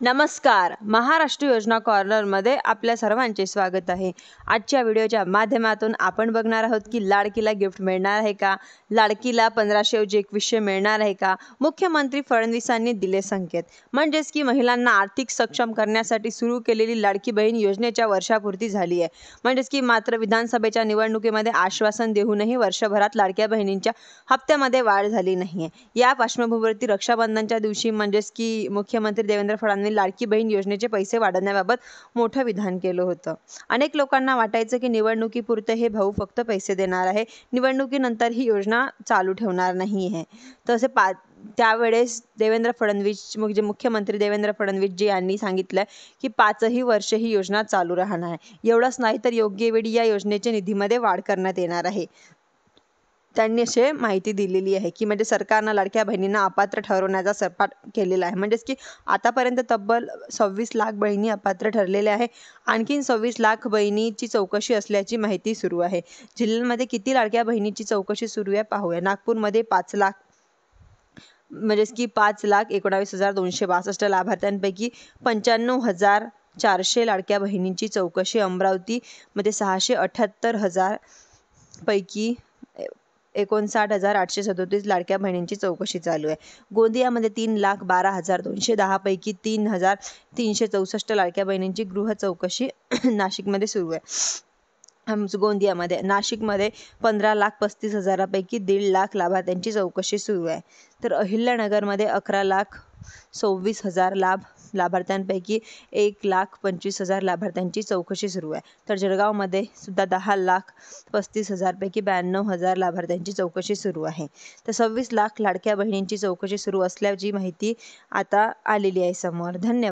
नमस्कार. महाराष्ट्र योजना कॉर्नरमध्ये आपल्या सर्वांचे स्वागत आहे. आजच्या व्हिडिओच्या माध्यमातून आपण बघणार आहोत की लाडकीला गिफ्ट मिळणार आहे का? लाडकीला 1500 ऐवजी 2100 मिळणार आहे का? मुख्यमंत्री फडणवीसांनी दिले संकेत. म्हणजेच की महिलांना आर्थिक सक्षम करण्यासाठी सुरू केलेली लाडकी बहीण योजनेच्या वर्षापूर्ती झाली आहे. म्हणजेच की मात्र विधानसभेच्या निवडणुकीमध्ये आश्वासन देऊनही वर्षभरात लाडक्या बहिणींच्या हप्त्यामध्ये वाढ झाली नाहीये. या पार्श्वभूमीवरती रक्षाबंधनच्या दिवशी म्हणजेच की मुख्यमंत्री देवेंद्र फडणवीस लाडकी बहीण योजनेचे पैसे वाढवण्याबाबत मोठं विधान केलं होतं. अनेक लोकांना वाटायचं की निवडणुकीपुरते हे भाऊ फक्त पैसे देणार आहे, निवडणुकीनंतर ही योजना चालू ठेवणार नाही आहे. तसे त्यावेळेस देवेंद्र फडणवीस म्हणजे मुख्यमंत्री देवेंद्र फडणवीस जी यांनी सांगितलं की 5ही वर्ष ही योजना चालू राहणार आहे. एवढंच नाही तर योग्य वेळी या योजनेच्या निधीमध्ये वाढ करण्यात येणार आहे. त्यांनी अशी माहिती दिलेली आहे की म्हणजे सरकारनं लाडक्या बहिणींना अपात्र ठरवण्याचा सपाट केलेला आहे. म्हणजेच की आतापर्यंत तब्बल 26 लाख बहिणी अपात्र ठरलेल्या आहे. आणखीन 26 लाख बहिणीची चौकशी असल्याची माहिती सुरू आहे. जिल्ह्यांमध्ये किती लाडक्या बहिणीची चौकशी सुरू आहे पाहूया. नागपूरमध्ये 5 लाख म्हणजेच की 5,19,262 लाभार्थ्यांपैकी 95,400 लाडक्या बहिणींची चौकशी. अमरावतीमध्ये 678,000 पैकी 59,837 लाडक्या बहिणींची चौकशी चालू आहे. गोंदियामध्ये 3,12,210 पैकी 3,364 लाडक्या बहिणींची गृह चौकशी नाशिकमध्ये सुरू आहे. गोंदियामध्ये नाशिकमध्ये 15,35,000 पैकी 1.5 लाख लाभार्थ्यांची चौकशी सुरू आहे. तर अहिल्यानगरमध्ये 11,26,000 लाभार्थ्यांपैकी 1,25,000 लाभार्थ्यांची चौकशी सुरू आहे. तर जळगावमध्ये सुद्धा 10,35,000 पैकी 92,000 लाभार्थ्यांची चौकशी सुरू आहे. तर 26 लाख लाडक्या बहिणींची चौकशी सुरू असल्याची माहिती आता आलेली आहे समोर. धन्यवाद.